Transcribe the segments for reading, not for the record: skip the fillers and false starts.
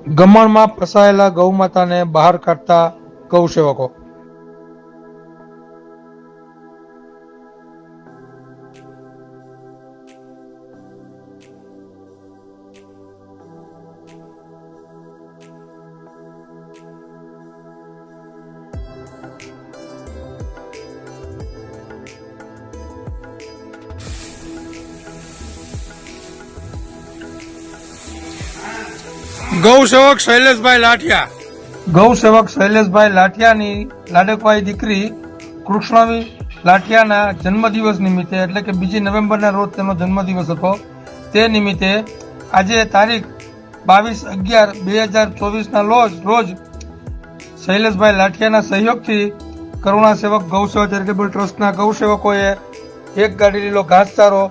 ગમણમાં ફસાયેલા ગૌમાતાને બહાર કાઢતા ગૌસેવકો. ગૌસેવક શૈલેષભાઈ લાઠિયા. ગૌસેવક શૈલેષભાઈ લાઠિયાની લાડકવાઈ દીકરી કૃષ્ણવી લાઠિયાના જન્મદિવસ નિમિત્તે, એટલે કે 2 નવેમ્બરના રોજ તેમનો જન્મદિવસ હતો, તે નિમિત્તે આજે તારીખ 22/11/2024ના રોજ શૈલેષભાઈ લાઠિયાના સહયોગથી કરુણા સેવક ગૌસેવા ચેરિટેબલ ટ્રસ્ટના ગૌસેવકોએ 1 ગાડી લીલો ઘાસચારો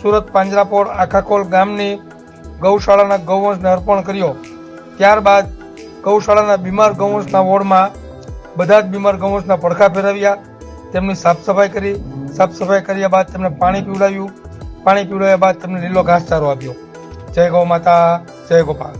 સુરત પાંજરાપોળ આખાકોલ ગામની ગૌશાળાના ગૌવંશને અર્પણ કર્યો. ત્યારબાદ ગૌશાળાના બીમાર ગૌવંશના વોર્ડમાં બધા જ બીમાર ગૌવંશના પડખા ફેરવ્યા, તેમની સાફ સફાઈ કરી. સાફ સફાઈ કર્યા બાદ તેમને પાણી પીવડાવ્યું. પાણી પીવડાવ્યા બાદ તેમને લીલો ઘાસચારો આપ્યો. જય ગૌ માતા, જય ગોપાલ.